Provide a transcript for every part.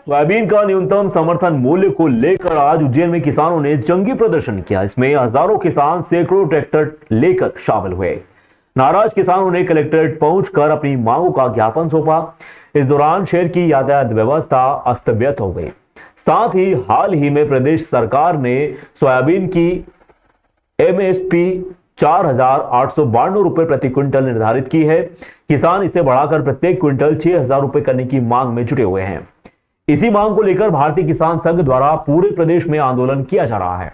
Soybean का न्यूनतम समर्थन मूल्य को लेकर आज उज्जैन में किसानों ने जंगी प्रदर्शन किया। इसमें हजारों किसान सैकड़ों ट्रैक्टर लेकर शामिल हुए। नाराज किसानों ने कलेक्ट्रेट पहुंचकर अपनी मांगों का ज्ञापन सौंपा। इस दौरान शहर की यातायात व्यवस्था अस्त व्यस्त हो गई। साथ ही हाल ही में प्रदेश सरकार ने सोयाबीन की एमएसपी 4,892 रुपए प्रति क्विंटल निर्धारित की है। किसान इसे बढ़ाकर प्रत्येक क्विंटल 6,000 रुपए करने की मांग में जुटे हुए हैं। इसी मांग को लेकर भारतीय किसान संघ द्वारा पूरे प्रदेश में आंदोलन किया जा रहा है।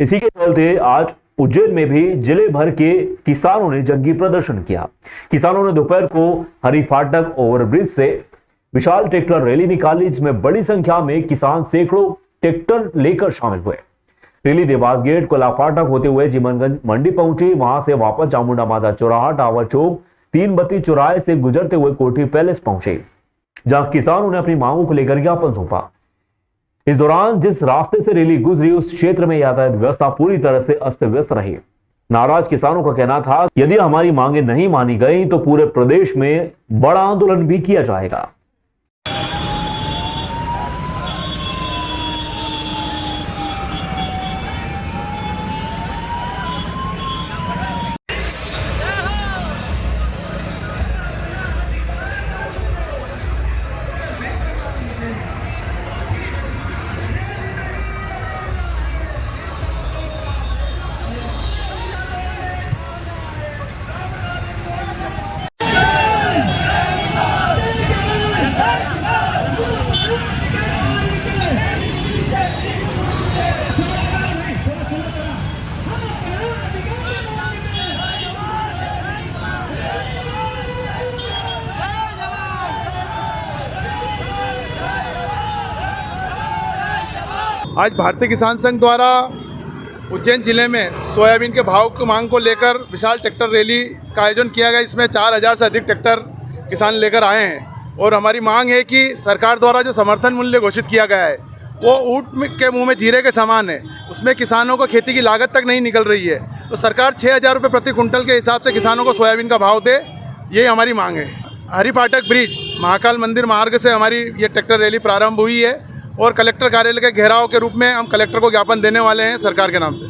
इसी के चलते आज उज्जैन में भी जिले भर के किसानों ने जंगी प्रदर्शन किया। किसानों ने दोपहर को हरि फाटक ओवरब्रिज से विशाल ट्रैक्टर रैली निकाली, जिसमें बड़ी संख्या में किसान सैकड़ों ट्रैक्टर लेकर शामिल हुए। रैली देवास गेट, कोला फाटक होते हुए जीवनगंज मंडी पहुंची। वहां से वापस चामुंडा माता चौराहा, टावर चौक, 3 बत्ती चौराहे से गुजरते हुए कोठी पैलेस पहुंचे, जहां किसानों ने अपनी मांगों को लेकर ज्ञापन सौंपा। इस दौरान जिस रास्ते से रैली गुजरी उस क्षेत्र में यातायात व्यवस्था पूरी तरह से अस्त व्यस्त रही। नाराज किसानों का कहना था, यदि हमारी मांगे नहीं मानी गई तो पूरे प्रदेश में बड़ा आंदोलन भी किया जाएगा। आज भारतीय किसान संघ द्वारा उज्जैन जिले में सोयाबीन के भाव की मांग को लेकर विशाल ट्रैक्टर रैली का आयोजन किया गया। इसमें 4,000 से अधिक ट्रैक्टर किसान लेकर आए हैं और हमारी मांग है कि सरकार द्वारा जो समर्थन मूल्य घोषित किया गया है वो ऊँट के मुंह में जीरे के समान है। उसमें किसानों को खेती की लागत तक नहीं निकल रही है, तो सरकार 6,000 रुपये प्रति कुंटल के हिसाब से किसानों को सोयाबीन का भाव दे, ये हमारी मांग है। हरि फाटक ब्रिज महाकाल मंदिर मार्ग से हमारी ये ट्रैक्टर रैली प्रारंभ हुई है और कलेक्टर कार्यालय के घेराव के रूप में हम कलेक्टर को ज्ञापन देने वाले हैं सरकार के नाम से।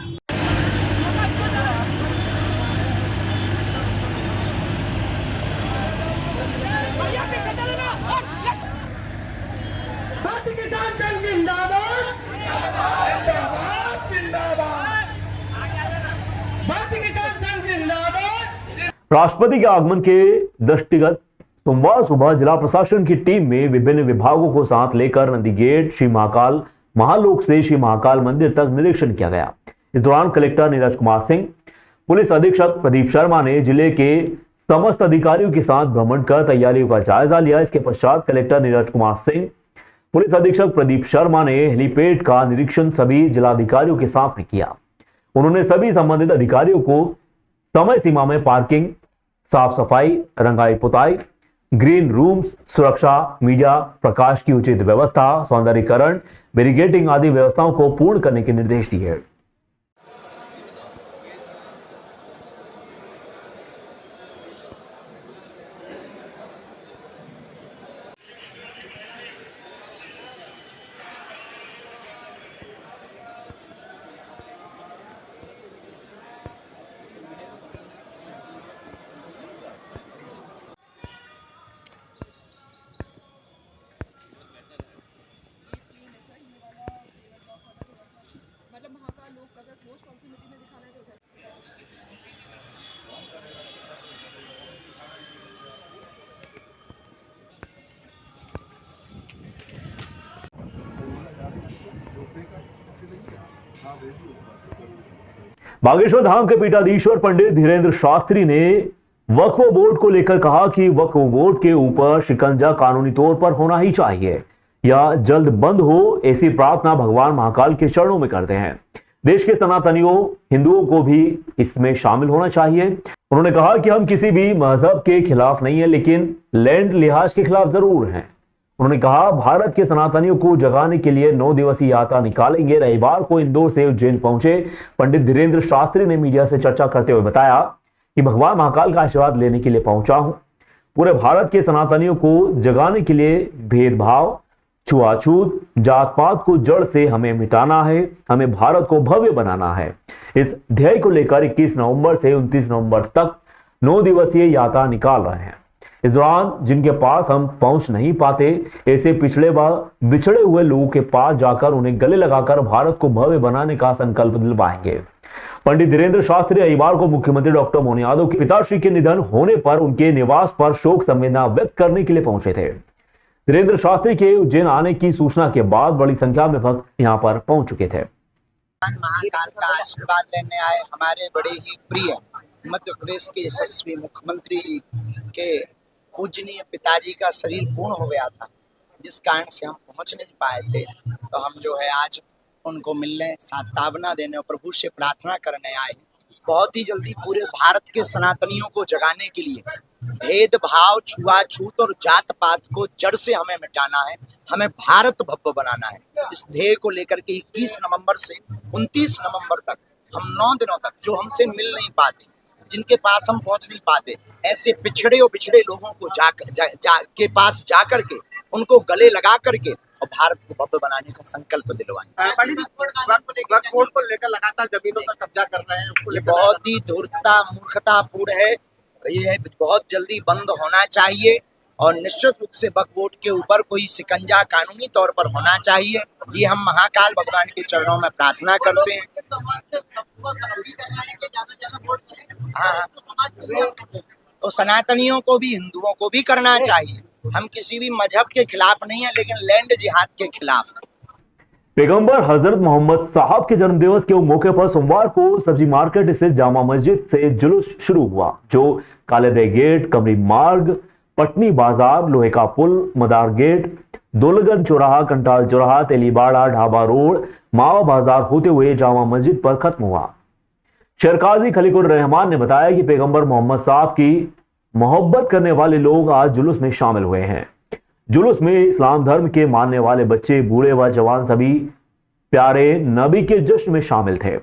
भारतीय किसान संघ जिंदाबाद, जिंदाबाद, जिंदाबाद। भारतीय किसान संघ जिंदाबाद। राष्ट्रपति के आगमन के दृष्टिगत सोमवार सुबह जिला प्रशासन की टीम में विभिन्न विभागों को साथ लेकर नंदी गेट, श्री महाकाल महालोक से श्री महाकाल मंदिर तक निरीक्षण किया गया। इस दौरान कलेक्टर नीरज कुमार सिंह, पुलिस अधीक्षक प्रदीप शर्मा ने जिले के समस्त अधिकारियों के साथ भ्रमण कर तैयारियों का जायजा लिया। इसके पश्चात कलेक्टर नीरज कुमार सिंह, पुलिस अधीक्षक प्रदीप शर्मा ने हेलीपैड का निरीक्षण सभी जिलाधिकारियों के साथ में किया। उन्होंने सभी संबंधित अधिकारियों को समय सीमा में पार्किंग, साफ सफाई, रंगाई पुताई, ग्रीन रूम्स, सुरक्षा, मीडिया प्रकाश की उचित व्यवस्था, सौंदर्यीकरण, बैरिकेडिंग आदि व्यवस्थाओं को पूर्ण करने के निर्देश दिए। मतलब महाकाल लोग अगर क्लोज प्रॉक्सिमिटी में दिखाना है तो उधर बागेश्वर धाम के पीठाधीश्वर पंडित धीरेन्द्र शास्त्री ने वक्फ बोर्ड को लेकर कहा कि वक्फ बोर्ड के ऊपर शिकंजा कानूनी तौर पर होना ही चाहिए या जल्द बंद हो, ऐसी प्रार्थना भगवान महाकाल के चरणों में करते हैं। देश के सनातनियों, हिंदुओं को भी इसमें शामिल होना चाहिए। उन्होंने कहा कि हम किसी भी मजहब के खिलाफ नहीं है, लेकिन लैंड लिहाज के खिलाफ जरूर हैं। उन्होंने कहा, भारत के सनातनियों को जगाने के लिए 9 दिवसीय यात्रा निकालेंगे। रविवार को इंदौर से उज्जैन पहुंचे पंडित धीरेन्द्र शास्त्री ने मीडिया से चर्चा करते हुए बताया कि भगवान महाकाल का आशीर्वाद लेने के लिए पहुंचा हूं। पूरे भारत के सनातनियों को जगाने के लिए भेदभाव, छुआछूत, जात पात को जड़ से हमें मिटाना है, हमें भारत को भव्य बनाना है। इस ध्येय को लेकर 21 नवंबर से 29 नवंबर तक 9 दिवसीय यात्रा निकाल रहे हैं। इस दौरान जिनके पास हम पहुंच नहीं पाते, ऐसे पिछड़े व बिछड़े हुए लोगों के पास जाकर उन्हें गले लगाकर भारत को भव्य बनाने का संकल्प दिलवाएंगे। पंडित धीरेन्द्र शास्त्री रविवार को मुख्यमंत्री डॉक्टर मोहन यादव के पिताश्री के निधन होने पर उनके निवास पर शोक संवेदना व्यक्त करने के लिए पहुंचे थे। धीरेन्द्र शास्त्री के उज्जैन आने की सूचना के बाद बड़ी संख्या में भक्त यहां पर पहुंच चुके थे। महाकाल का आशीर्वाद लेने आए हमारे बड़े ही प्रिय मध्य प्रदेश के यशस्वी मुख्यमंत्री के पूजनीय पिताजी का शरीर पूर्ण हो गया था, जिस कारण से हम पहुंच नहीं पाए थे। तो हम जो है आज उनको मिलने, सांत्वना देने और प्रभु से प्रार्थना करने आए। बहुत ही जल्दी पूरे भारत के सनातनियों को जगाने के लिए भेदभाव, छुआछूत और जात पात को जड़ से हमें मिटाना है, हमें भारत भव्य बनाना है। इस ध्येय को लेकर के 21 नवंबर से 29 नवंबर तक हम 9 दिनों तक जो हमसे मिल नहीं पाते, जिनके पास हम पहुंच नहीं पाते, ऐसे पिछड़े और बिछड़े लोगों को के पास जा करके उनको गले लगा करके और भारत को भव्य बनाने का संकल्प दिलवाएं। वक्फ को लेकर लगातार जमीनों का कब्जा कर रहे हैं, ये बहुत ही धूर्तता, मूर्खतापूर्ण है। ये बहुत जल्दी बंद होना चाहिए और निश्चित रूप से वक्फ बोर्ड के ऊपर कोई शिकंजा कानूनी तौर पर होना चाहिए। ये हम महाकाल भगवान के चरणों में प्रार्थना करते हैं। हाँ, तो सनातनियों को भी, हिंदुओं को भी करना चाहिए। हम किसी भी मजहब के खिलाफ नहीं है, लेकिन लैंड जिहाद के खिलाफ। पैगंबर हजरत मोहम्मद साहब के जन्मदिवस के मौके पर सोमवार को सब्जी मार्केट स्थित जामा मस्जिद से जुलूस शुरू हुआ, जो कालेदे गेट, कमरी मार्ग, पटनी बाजार, लोहे का पुल, मदार गेट, दौलतगंज चौराहा, कंटाल चौराहा, तेलीबाड़ा, ढाबा रोड, मावा बाजार होते हुए जामा मस्जिद पर खत्म हुआ। शेर काजी खलीकुर रहमान ने बताया कि पैगंबर मोहम्मद साहब की मोहब्बत करने वाले लोग आज जुलूस में शामिल हुए हैं। जुलूस में इस्लाम धर्म के मानने वाले बच्चे, बूढ़े व जवान सभी प्यारे नबी के जश्न में शामिल थे।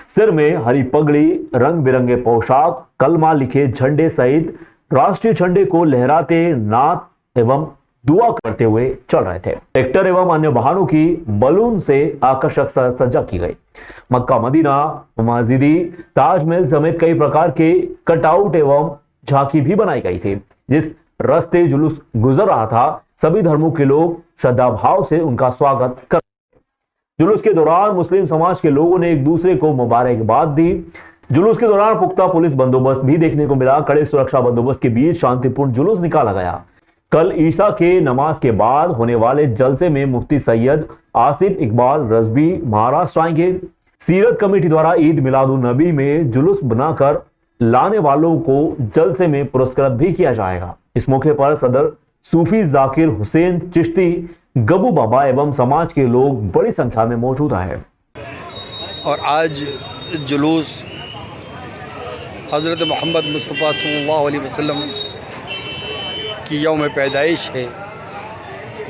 सिर में हरी पगड़ी, रंग बिरंगे पोशाक, कलमा लिखे झंडे सहित राष्ट्रीय झंडे को लहराते नात एवं दुआ करते हुए चल रहे थे। ट्रैक्टर एवं अन्य वाहनों की बलून से आकर्षक सज्जा की गई। मक्का, मदीना, मस्जिदी, ताजमहल समेत कई प्रकार के कटआउट एवं झांकी भी बनाई गई थी। जिस रास्ते जुलूस गुजर रहा था, सभी धर्मों के लोग श्रद्धा भाव से उनका स्वागत कर। जुलूस के दौरान मुस्लिम समाज के लोगों ने एक दूसरे को मुबारकबाद दी। जुलूस के दौरान पुख्ता पुलिस बंदोबस्त भी देखने को मिला। कड़े सुरक्षा बंदोबस्त के बीच शांतिपूर्ण जुलूस निकाला गया। कल ईशा के नमाज के बाद होने वाले जलसे में मुफ्ती सैयद आसिफ इकबाल रजबी महाराष्ट्र आएंगे। सीरत कमेटी द्वारा ईद मिलादुन नबी में जुलूस बनाकर लाने वालों को जलसे में पुरस्कृत भी किया जाएगा। इस मौके पर सदर सूफी जाकिर हुसैन चिश्ती, गबू बाबा एवं समाज के लोग बड़ी संख्या में मौजूद हैं। और आज जुलूस हज़रत मोहम्मद मुस्तफ़ा सल्लल्लाहु अलैहि वसल्लम की यौम पैदाइश है,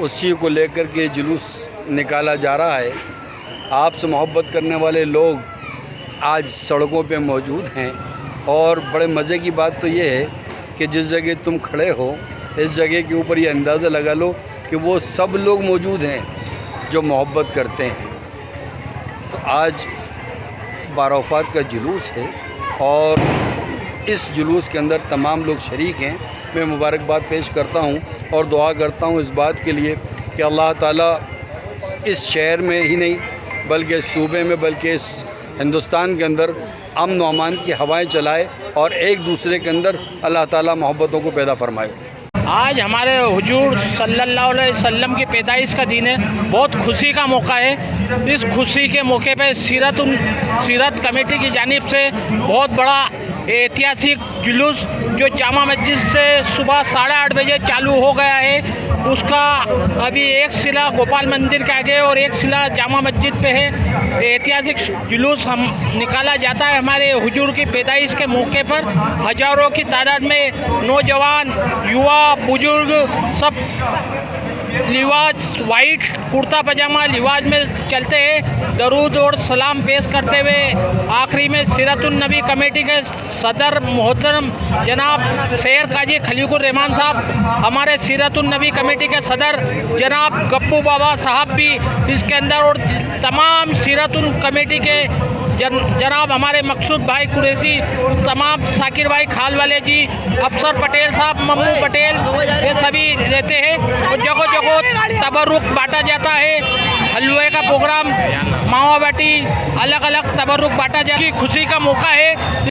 उसी को लेकर के जुलूस निकाला जा रहा है। आपसे मोहब्बत करने वाले लोग आज सड़कों पे मौजूद हैं और बड़े मज़े की बात तो ये है कि जिस जगह तुम खड़े हो, इस जगह के ऊपर ये अंदाज़ा लगा लो कि वो सब लोग मौजूद हैं जो मोहब्बत करते हैं। तो आज बारवफात का जुलूस है और इस जुलूस के अंदर तमाम लोग शरीक हैं। मैं मुबारकबाद पेश करता हूँ और दुआ करता हूँ इस बात के लिए कि अल्लाह ताला इस शहर में ही नहीं बल्कि इस सूबे में, बल्कि इस हिंदुस्तान के अंदर अमन व अमान की हवाएं चलाए और एक दूसरे के अंदर अल्लाह ताला मोहब्बतों को पैदा फरमाए। आज हमारे हुजूर सल्लल्लाहु अलैहि वसल्लम की पैदाइश का दिन है। बहुत खुशी का मौका है। इस खुशी के मौके पे सीरत कमेटी की जानिब से बहुत बड़ा ऐतिहासिक जुलूस जो जामा मस्जिद से सुबह 8:30 बजे चालू हो गया है, उसका अभी एक शिला गोपाल मंदिर के आगे और एक शिला जामा मस्जिद पे है। ऐतिहासिक जुलूस हम निकाला जाता है हमारे हुजूर की पैदाइश के मौके पर। हजारों की तादाद में नौजवान, युवा, बुजुर्ग सब लिवाज वाइट कुर्ता पजामा लिवाज में चलते हैं, दरूद और सलाम पेश करते हुए आखिरी में सीरतुन नबी कमेटी के सदर मोहतरम जनाब सैयद काजी खलीकुर रहमान साहब, हमारे सीरतुन नबी कमेटी के सदर जनाब गप्पू बाबा साहब भी इसके अंदर, और तमाम सीरतुन कमेटी के जनाब हमारे मकसूद भाई कुरैशी, तमाम साकिर भाई खाल वाले जी, अफसर पटेल साहब, मम्मू पटेल, ये सभी रहते हैं। और जगह जगह तबरुक बांटा जाता है, हलवे का प्रोग्राम, मावा बाटी, अलग अलग तबरुक बांटा जाता है। खुशी का मौका है।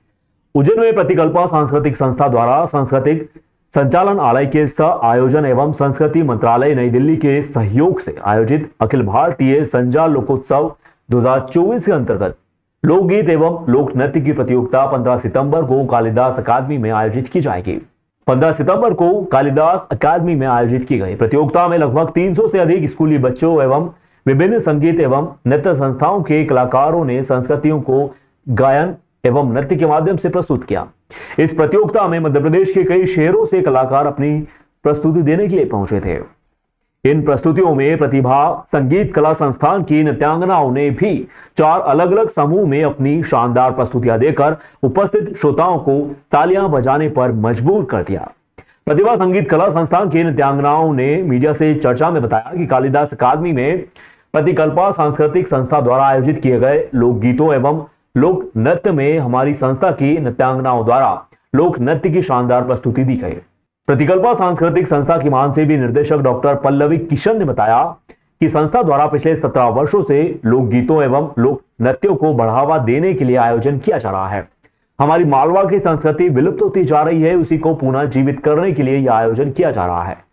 उज्जैन में प्रतिकल्पा सांस्कृतिक संस्था द्वारा सांस्कृतिक संचालन आलय के सह आयोजन एवं संस्कृति मंत्रालय नई दिल्ली के सहयोग से आयोजित अखिल भारतीय संजाल लोकोत्सव 2024 के अंतर्गत लोकगीत एवं लोक नृत्य की प्रतियोगिता 15 सितंबर को कालिदास अकादमी में आयोजित की जाएगी। 15 सितंबर को कालिदास अकादमी में आयोजित की गई प्रतियोगिता में लगभग 300 से अधिक स्कूली बच्चों एवं विभिन्न संगीत एवं नृत्य संस्थाओं के कलाकारों ने संस्कृतियों को गायन एवं नृत्य के माध्यम से प्रस्तुत किया। इस प्रतियोगिता में मध्य प्रदेश के कई शहरों से कलाकार अपनी प्रस्तुति देने के लिए पहुंचे थे। इन प्रस्तुतियों में प्रतिभा संगीत कला संस्थान की नृत्यांगनाओं ने भी 4 अलग अलग समूह में अपनी शानदार प्रस्तुतियां देकर उपस्थित श्रोताओं को तालियां बजाने पर मजबूर कर दिया। प्रतिभा संगीत कला संस्थान की नृत्यांगनाओं ने मीडिया से चर्चा में बताया कि कालिदास अकादमी में प्रतिकल्पा सांस्कृतिक संस्था द्वारा आयोजित किए गए लोकगीतों एवं लोक नृत्य में हमारी संस्था की नृत्यांगनाओं द्वारा लोक नृत्य की शानदार प्रस्तुति दी गई। प्रतिकल्पा सांस्कृतिक संस्था की महासेवी निर्देशक डॉक्टर पल्लवी किशन ने बताया कि संस्था द्वारा पिछले 17 वर्षों से लोकगीतों एवं लोक नृत्यों को बढ़ावा देने के लिए आयोजन किया जा रहा है। हमारी मालवा की संस्कृति विलुप्त होती जा रही है, उसी को पुनः जीवित करने के लिए यह आयोजन किया जा रहा है।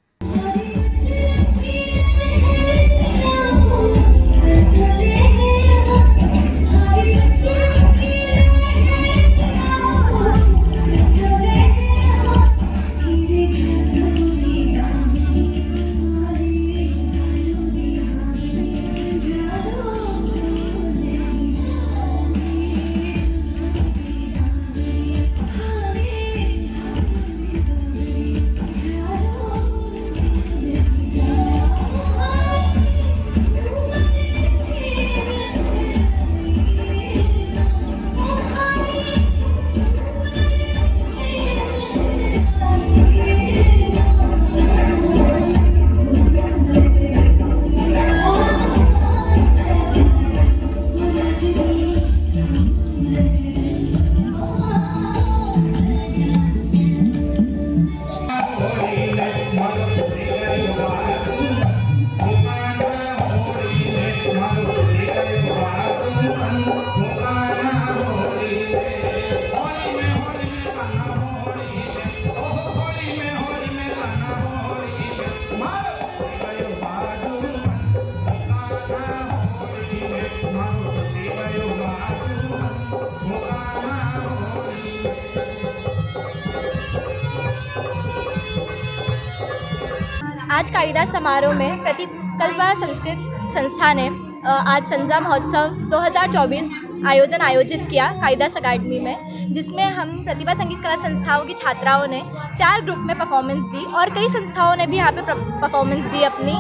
आज कालिदास समारोह में प्रतिकल्पा संस्कृत संस्था ने आज संजा महोत्सव 2024 आयोजित किया कालिदास अकादमी में, जिसमें हम प्रतिभा संगीत कला संस्थाओं की छात्राओं ने 4 ग्रुप में परफॉर्मेंस दी और कई संस्थाओं ने भी यहाँ पे परफॉर्मेंस दी अपनी।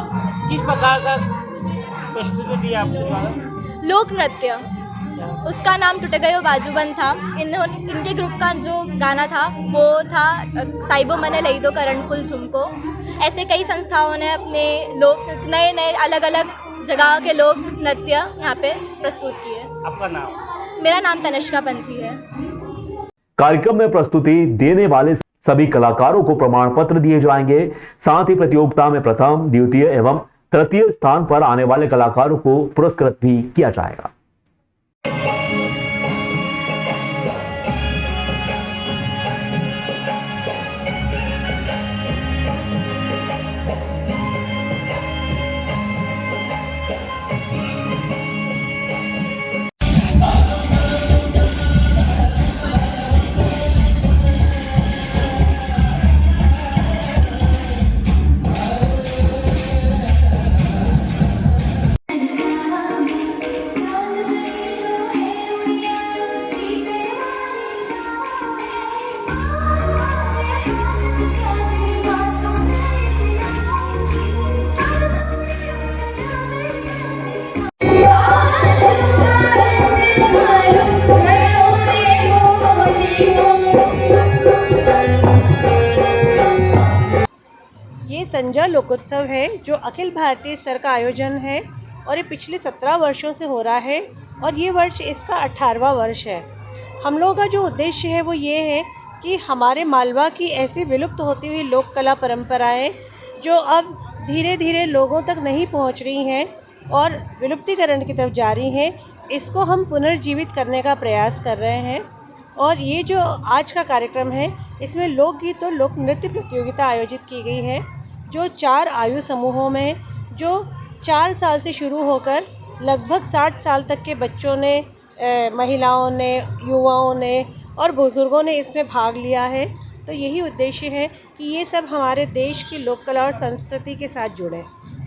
किस प्रकार का प्रस्तुति दी आपने? लोक नृत्य, उसका नाम टूट गयो बाजूबंद था। इनके ग्रुप का जो गाना था वो था साइबो मने लई दो करण फुल झुमको। ऐसे कई संस्थाओं ने अपने लोक नए अलग अलग जगह के लोक नृत्य यहाँ पे प्रस्तुत किए। आपका नाम? मेरा नाम तनिष्का पंथी है। कार्यक्रम में प्रस्तुति देने वाले सभी कलाकारों को प्रमाण पत्र दिए जाएंगे। साथ ही प्रतियोगिता में प्रथम, द्वितीय एवं तृतीय स्थान पर आने वाले कलाकारों को पुरस्कृत भी किया जाएगा। संजा लोकोत्सव है जो अखिल भारतीय स्तर का आयोजन है और ये पिछले 17 वर्षों से हो रहा है और ये वर्ष इसका 18वां वर्ष है। हम लोगों का जो उद्देश्य है वो ये है कि हमारे मालवा की ऐसी विलुप्त होती हुई लोक कला परंपराएं जो अब धीरे धीरे लोगों तक नहीं पहुंच रही हैं और विलुप्तीकरण की तरफ जा रही हैं, इसको हम पुनर्जीवित करने का प्रयास कर रहे हैं। और ये जो आज का कार्यक्रम है इसमें लोकगीत और लोक नृत्य प्रतियोगिता आयोजित की गई है जो 4 आयु समूहों में, जो 4 साल से शुरू होकर लगभग 60 साल तक के बच्चों ने, महिलाओं ने, युवाओं ने और बुज़ुर्गों ने इसमें भाग लिया है। तो यही उद्देश्य है कि ये सब हमारे देश की लोक कला और संस्कृति के साथ जुड़े।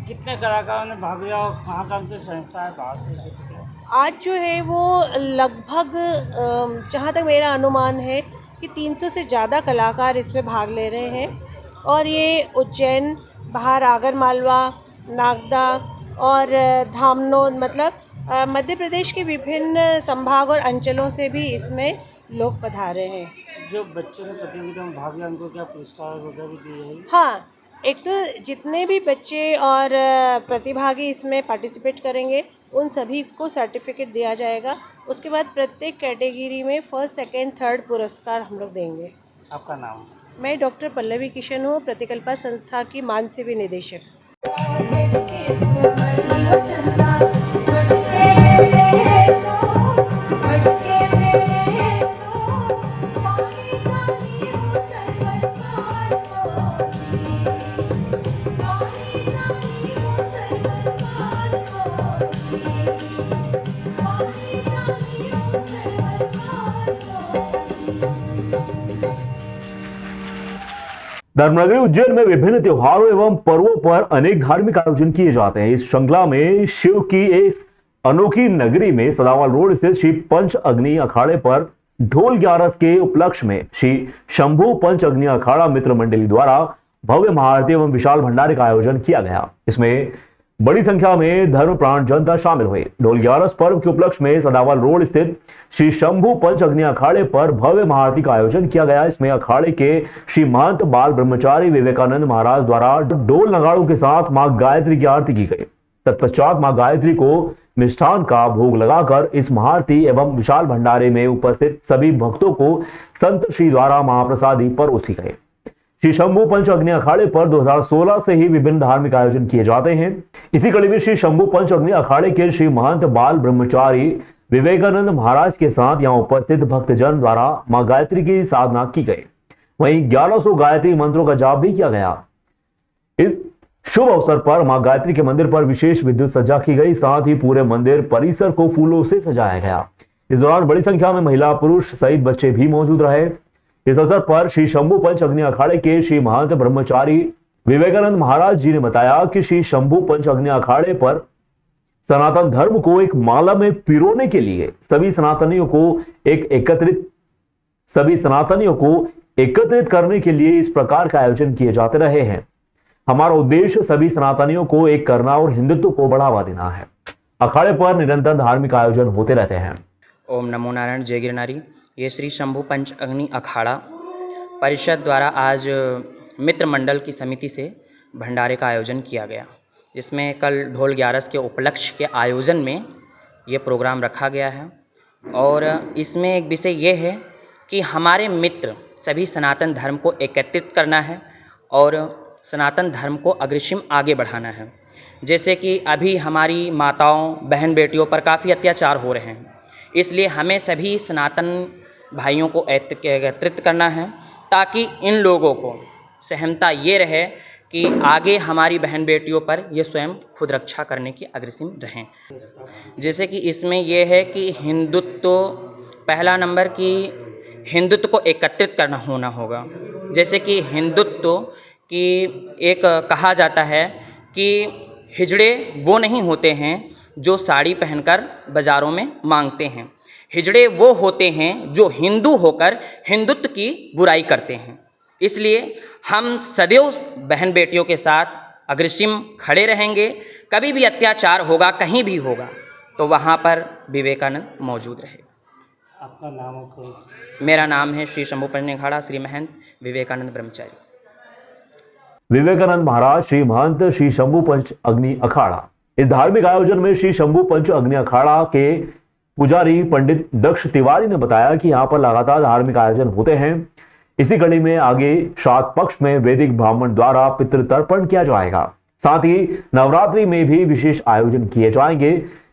कितने कलाकारों ने भाग लिया और कहाँ से संस्था है बाहर से? आज जो है वो लगभग जहाँ तक मेरा अनुमान है कि 300 से ज़्यादा कलाकार इसमें भाग ले रहे हैं और ये उज्जैन, बाहर आगरमालवा, नागदा और धामनोद, मतलब मध्य प्रदेश के विभिन्न संभाग और अंचलों से भी इसमें लोग पधारे हैं। जो बच्चों ने प्रतियोगिता में भाग लिया उनको क्या पुरस्कार वगैरह भी दिए हैं? हाँ, एक तो जितने भी बच्चे और प्रतिभागी इसमें पार्टिसिपेट करेंगे उन सभी को सर्टिफिकेट दिया जाएगा। उसके बाद प्रत्येक कैटेगरी में फर्स्ट, सेकंड, थर्ड पुरस्कार हम लोग देंगे। आपका नाम? मैं डॉक्टर पल्लवी किशन हूँ, प्रतिकल्पा संस्था की मानसेवी निदेशक। धर्मनगरी उज्जैन में विभिन्न त्योहारों एवं पर्वों पर अनेक धार्मिक आयोजन किए जाते हैं। इस श्रृंखला में शिव की इस अनोखी नगरी में सदावाल रोड स्थित श्री पंच अग्नि अखाड़े पर ढोल 11 के उपलक्ष्य में श्री शंभू पंच अग्नि अखाड़ा मित्र मंडली द्वारा भव्य महाआरती एवं विशाल भंडारे का आयोजन किया गया। इसमें बड़ी संख्या में धर्मप्राण जनता शामिल हुई। ढोल 11 पर्व के उपलक्ष्य में सदावाल रोड स्थित श्री शंभू पंच अग्नि अखाड़े पर भव्य महाआरती का आयोजन किया गया। इसमें अखाड़े के श्री महंत बाल ब्रह्मचारी विवेकानंद महाराज द्वारा ढोल नगाड़ों के साथ मां गायत्री की आरती की गई। तत्पश्चात मां गायत्री को मिष्ठान का भोग लगाकर इस महाआरती एवं विशाल भंडारे में उपस्थित सभी भक्तों को संत श्री द्वारा महाप्रसादी परोसी गए। श्री शंभू पंच अग्नि अखाड़े पर 2016 से ही विभिन्न धार्मिक आयोजन किए जाते हैं। इसी कड़ी में श्री शंभू पंच अग्नि अखाड़े के श्री महंत बाल ब्रह्मचारी विवेकानंद महाराज के साथ यहां उपस्थित भक्तजन द्वारा मां गायत्री की साधना की गई। वहीं 1100 गायत्री मंत्रों का जाप भी किया गया। इस शुभ अवसर पर मां गायत्री के मंदिर पर विशेष विद्युत सज्जा की गई, साथ ही पूरे मंदिर परिसर को फूलों से सजाया गया। इस दौरान बड़ी संख्या में महिला, पुरुष सहित बच्चे भी मौजूद रहे। इस अवसर पर श्री शंभू पंच अग्नि अखाड़े के श्री महंत ब्रह्मचारी विवेकानंद महाराज जी ने बताया कि श्री शंभू पंच अग्नि अखाड़े पर सनातन धर्म को एक माला में पिरोने के लिए सभी सनातनियों को एकत्रित करने के लिए इस प्रकार का आयोजन किए जाते रहे हैं। हमारा उद्देश्य सभी सनातनियों को एक करना और हिंदुत्व को बढ़ावा देना है। अखाड़े पर निरंतर धार्मिक आयोजन होते रहते हैं। ओम नमो नारायण, जय गिरनारी। ये श्री शंभू पंच अग्नि अखाड़ा परिषद द्वारा आज मित्र मंडल की समिति से भंडारे का आयोजन किया गया, जिसमें कल ढोल 11 के उपलक्ष्य के आयोजन में ये प्रोग्राम रखा गया है। और इसमें एक विषय ये है कि हमारे मित्र सभी सनातन धर्म को एकत्रित करना है और सनातन धर्म को अग्रिम आगे बढ़ाना है। जैसे कि अभी हमारी माताओं, बहन बेटियों पर काफ़ी अत्याचार हो रहे हैं, इसलिए हमें सभी सनातन भाइयों को एकत्रित करना है ताकि इन लोगों को सहमता ये रहे कि आगे हमारी बहन बेटियों पर ये स्वयं खुद रक्षा करने की अग्रसर रहें। जैसे कि इसमें यह है कि हिंदुत्व, पहला नंबर की हिंदुत्व को एकत्रित करना होना होगा। जैसे कि हिंदुत्व की एक कहा जाता है कि हिजड़े वो नहीं होते हैं जो साड़ी पहनकर बाज़ारों में मांगते हैं, हिजड़े वो होते हैं जो हिंदू होकर हिंदुत्व की बुराई करते हैं। इसलिए हम सदैव बहन बेटियों के साथ अग्रिम खड़े रहेंगे। कभी भी अत्याचार होगा, कहीं भी होगा, तो वहाँ पर विवेकानंद मौजूद रहे। आपका नाम और? मेरा नाम है श्री शंभू पंच अखाड़ा श्री महंत विवेकानंद ब्रह्मचारी। विवेकानंद महाराज श्री महंत श्री शंभू पंच अग्नि अखाड़ा। इस धार्मिक आयोजन में श्री शंभू पंच अग्नि अखाड़ा के पुजारी पंडित दक्ष तिवारी ने बताया कि यहाँ पर लगातार धार्मिक आयोजन होते हैं। इसी कड़ी में आगे श्राद्ध पक्ष में वैदिक ब्राह्मण द्वारा पितृ तर्पण किया जाएगा। साथ ही नवरात्रि में भी विशेष आयोजन किए जाएंगे।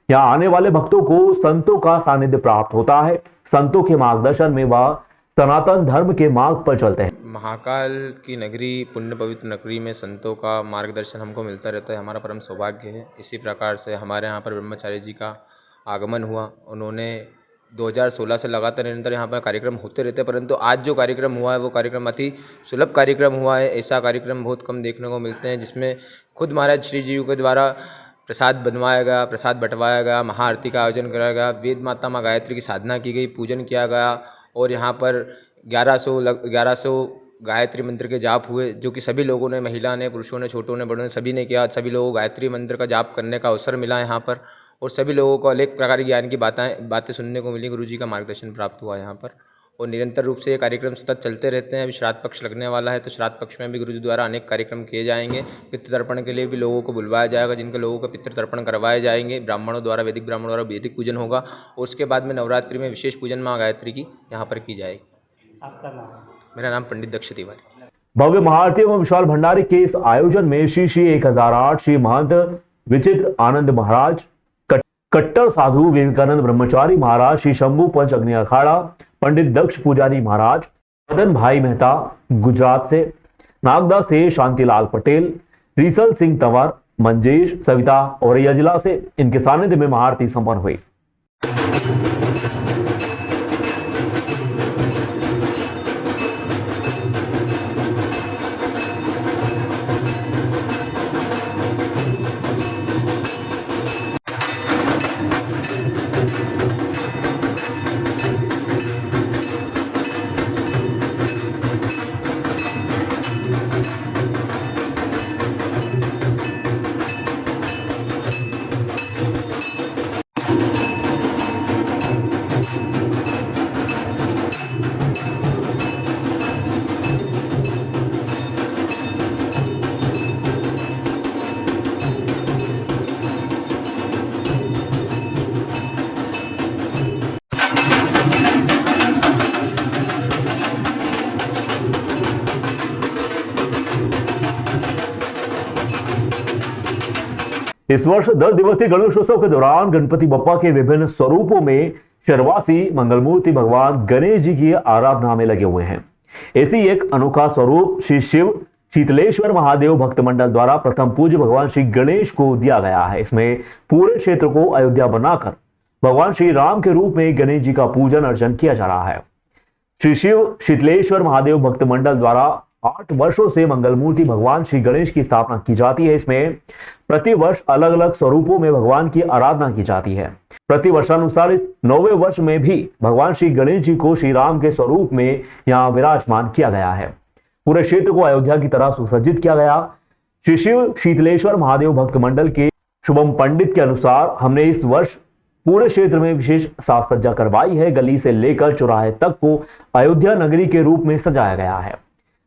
यहाँ आने वाले भक्तों को संतों का सानिध्य प्राप्त होता है। संतों के मार्गदर्शन में वह सनातन धर्म के मार्ग पर चलते हैं। महाकाल की नगरी, पुण्य पवित्र नगरी में संतों का मार्गदर्शन हमको मिलता रहता है, हमारा परम सौभाग्य है। इसी प्रकार से हमारे यहाँ पर ब्रह्मचारी जी का आगमन हुआ। उन्होंने 2016 से लगातार निरंतर यहाँ पर कार्यक्रम होते रहते हैं, परंतु आज जो कार्यक्रम हुआ है वो कार्यक्रम अति सुलभ कार्यक्रम हुआ है। ऐसा कार्यक्रम बहुत कम देखने को मिलते हैं जिसमें खुद महाराज श्री जी के द्वारा प्रसाद बनवाया गया, प्रसाद बंटवाया गया, महाआरती का आयोजन कराया गया, वेद माता माँ गायत्री की साधना की गई, पूजन किया गया और यहाँ पर 1100 गायत्री मंत्र के जाप हुए, जो कि सभी लोगों ने, महिला ने, पुरुषों ने, छोटों ने, बड़ों ने, सभी ने किया। सभी लोगों को गायत्री मंत्र का जाप करने का अवसर मिला यहाँ पर और सभी लोगों को अनेक प्रकार की ज्ञान की बातें सुनने को मिली। गुरु जी का मार्गदर्शन प्राप्त हुआ यहाँ पर और निरंतर रूप से ये कार्यक्रम सतत चलते रहते हैं। अभी श्राद्ध पक्ष लगने वाला है तो श्राद्ध पक्ष में भी गुरु जी द्वारा अनेक कार्यक्रम किए जाएंगे। पितृ तर्पण के लिए भी लोगों को बुलवाया जाएगा, जिनके लोगों का पितृ तर्पण करवाए जाएंगे। ब्राह्मणों द्वारा, वैदिक ब्राह्मणों द्वारा वैदिक पूजन होगा और उसके बाद में नवरात्रि में विशेष पूजन माँ गायत्री की यहाँ पर की जाएगी। आपका नाम? मेरा नाम पंडित दक्ष तिवारी। भव्य महाआरती एवं विशाल भंडारे के इस आयोजन में श्री 1008 श्री महंत विचित्र आनंद महाराज, कट्टर साधु विवेकानंद ब्रह्मचारी महाराज, श्री शंभू पंच अग्नि अखाड़ा, पंडित दक्ष पुजारी महाराज, मदन भाई मेहता गुजरात से, नागदा से शांतिलाल पटेल, रीसल सिंह तंवर, मंजेश सविता औरैया जिला से इनके सानिध्य में महाआरती संपन्न हुई। इस वर्ष 10 दिवसीय गणेशोत्सव के दौरान गणपति बप्पा के विभिन्न स्वरूपों में शर्वासी मंगलमूर्ति भगवान गणेश जी की आराधना में लगे हुए हैं। ऐसी एक अनोखा स्वरूप श्री शिव शीतलेश्वर महादेव भक्त मंडल द्वारा प्रथम पूज्य भगवान श्री गणेश को दिया गया है। इसमें पूरे क्षेत्र को अयोध्या बनाकर भगवान श्री राम के रूप में गणेश जी का पूजन अर्चन किया जा रहा है। श्री शिव शीतलेश्वर महादेव भक्त मंडल द्वारा 8 वर्षों से मंगलमूर्ति भगवान श्री गणेश की स्थापना की जाती है। इसमें प्रति वर्ष अलग अलग स्वरूपों में भगवान की आराधना की जाती है। प्रति वर्षानुसार इस 9वें वर्ष में भी भगवान श्री गणेश जी को श्री राम के स्वरूप में यहाँ विराजमान किया गया है। पूरे क्षेत्र को अयोध्या की तरह सुसज्जित किया गया। श्री शिव शीतलेश्वर महादेव भक्त मंडल के शुभम पंडित के अनुसार हमने इस वर्ष पूरे क्षेत्र में विशेष साज सज्जा करवाई है। गली से लेकर चौराहे तक को अयोध्या नगरी के रूप में सजाया गया है।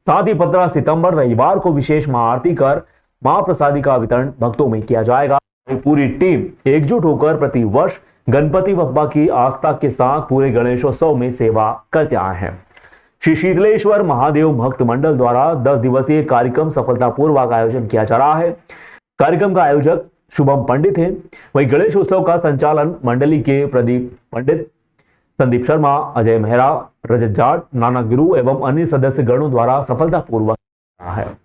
साथ ही 15 सितंबर रविवार को विशेष महाआरती कर महाप्रसादी का वितरण भक्तों में किया जाएगा। पूरी टीम एकजुट होकर प्रति वर्ष गणपति बप्पा की आस्था के साथ पूरे गणेशोत्सव में सेवा करते आए हैं। श्री शीतलेश्वर महादेव भक्त मंडल द्वारा 10 दिवसीय कार्यक्रम सफलतापूर्वक आयोजन किया जा रहा है। कार्यक्रम का आयोजक शुभम पंडित है। वहीं गणेशोत्सव का संचालन मंडली के प्रदीप पंडित, संदीप शर्मा, अजय मेहरा, रजत जाट, नाना गुरु एवं अन्य सदस्य गणों द्वारा सफलतापूर्वक रहा है।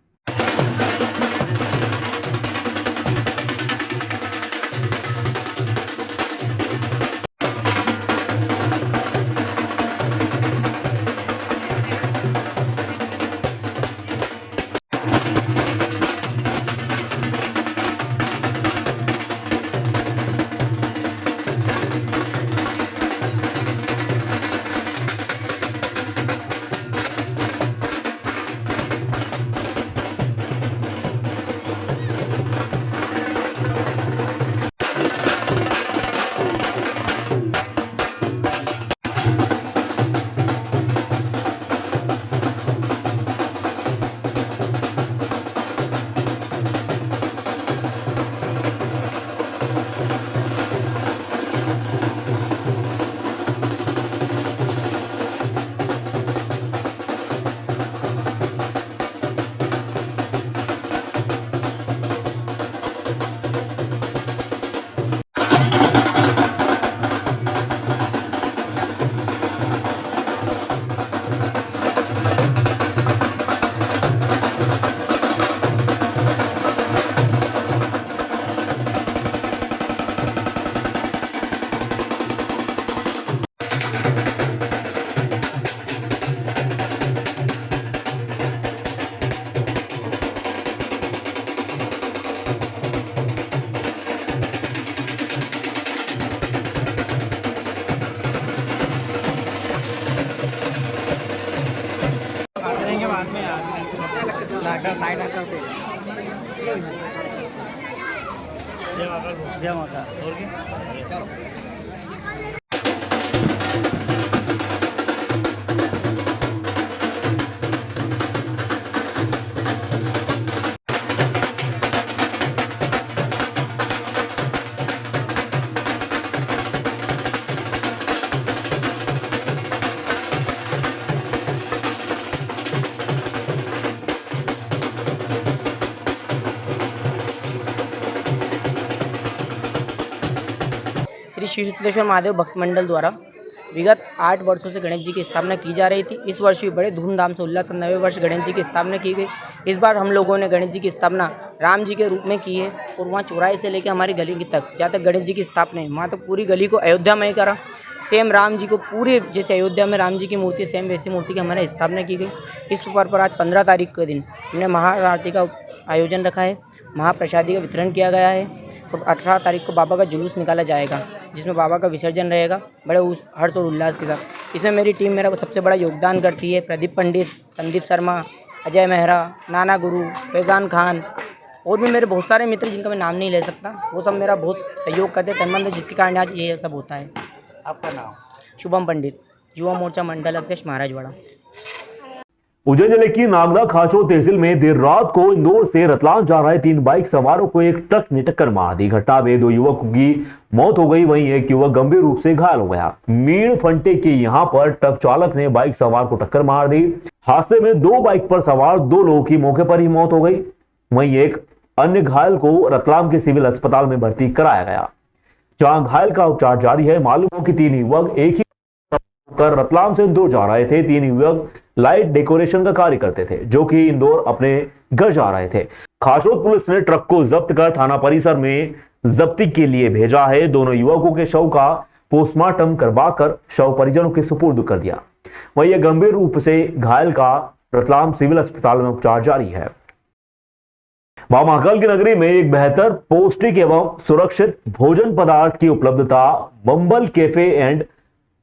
श्री शीतलेश्वर महादेव भक्त मंडल द्वारा विगत 8 वर्षों से गणेश जी की स्थापना की जा रही थी। इस वर्ष भी बड़े धूमधाम से उल्लास 90वें वर्ष गणेश जी की स्थापना की गई। इस बार हम लोगों ने गणेश जी की स्थापना राम जी के रूप में की है और वहाँ चौराहे से लेकर हमारी गली तक जहाँ तक गणेश जी की स्थापना है वहाँ तक पूरी गली को अयोध्या में ही करा। सेम राम जी को पूरे जैसे अयोध्या में राम जी की मूर्ति सेम वैसी मूर्ति की हमारे स्थापना की गई। इस पर आज 15 तारीख के दिन हमने महाआरती का आयोजन रखा है, महाप्रसादी का वितरण किया गया है और 18 तारीख को बाबा का जुलूस निकाला जाएगा जिसमें बाबा का विसर्जन रहेगा बड़े हर्ष और उल्लास के साथ। इसमें मेरी टीम मेरा सबसे बड़ा योगदान करती है। प्रदीप पंडित, संदीप शर्मा, अजय मेहरा, नाना गुरु, फैज़ान खान और भी मेरे बहुत सारे मित्र जिनका मैं नाम नहीं ले सकता, वो सब मेरा बहुत सहयोग करते तनमन जिसके कारण आज ये सब होता है। आपका नाम? शुभम पंडित, युवा मोर्चा मंडल अध्यक्ष महाराजवाड़ा। उज्जैन जिले की नागदा खाचो तहसील में देर रात को इंदौर से रतलाम जा रहे 3 बाइक सवारों को एक ट्रक ने टक्कर मार दी। घटना में 2 युवकों की मौत हो गई, वहीं एक युवक गंभीर रूप से घायल हो गया। मीण फंटे के यहां पर ट्रक चालक ने बाइक सवार को टक्कर मार दी। हादसे में 2 बाइक पर सवार 2 लोगों की मौके पर ही मौत हो गई, वहीं एक अन्य घायल को रतलाम के सिविल अस्पताल में भर्ती कराया गया, जहां घायल का उपचार जारी है। मालूम हो कि 3 युवक एक ही कर रतलाम से इंदौर जा रहे थे। 3 युवक लाइट डेकोरेशन का कार्य करते थे, जो कि इंदौर अपने घर जा रहे थे। खाचोद पुलिस ने ट्रक को जब्त कर थाना परिसर में जब्ती के लिए भेजा है। दोनों युवकों के शव का पोस्टमार्टम करवाकर शव परिजनों के सुपुर्द कर दिया। वहीं यह गंभीर रूप से घायल का रतलाम सिविल अस्पताल में उपचार जारी है। मां महाकाल की नगरी में एक बेहतर पौष्टिक एवं सुरक्षित भोजन पदार्थ की उपलब्धता बम्बल कैफे एंड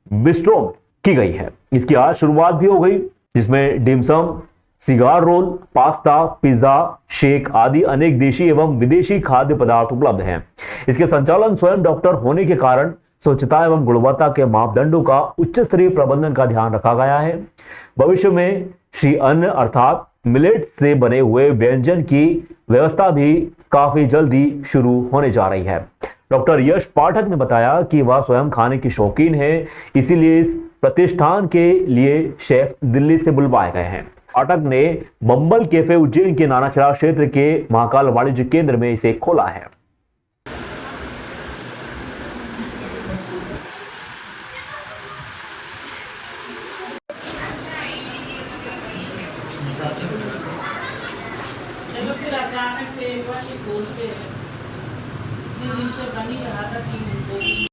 बिस्ट्रो की गई है। इसकी आज शुरुआत भी हो गई, जिसमें dim sum, cigar roll, pasta, pizza, shake आदि अनेक देशी एवं विदेशी खाद्य पदार्थ उपलब्ध हैं। इसके संचालन स्वयं डॉक्टर होने के कारण स्वच्छता एवं गुणवत्ता के मापदंडों का उच्च स्तरीय प्रबंधन का ध्यान रखा गया है। भविष्य में श्री अन्न अर्थात मिलेट से बने हुए व्यंजन की व्यवस्था भी काफी जल्दी शुरू होने जा रही है। डॉक्टर यश पाठक ने बताया कि वह स्वयं खाने की शौकीन है, इसीलिए इस प्रतिष्ठान के लिए शेफ दिल्ली से बुलवाए गए हैं। पाठक ने बम्बल कैफे उज्जैन के नानाखेड़ा क्षेत्र के महाकाल वाणिज्य केंद्र में इसे खोला है। फिर अचानक से एक बार खोलते हैं, दिन से बनी रहा था 3 दिन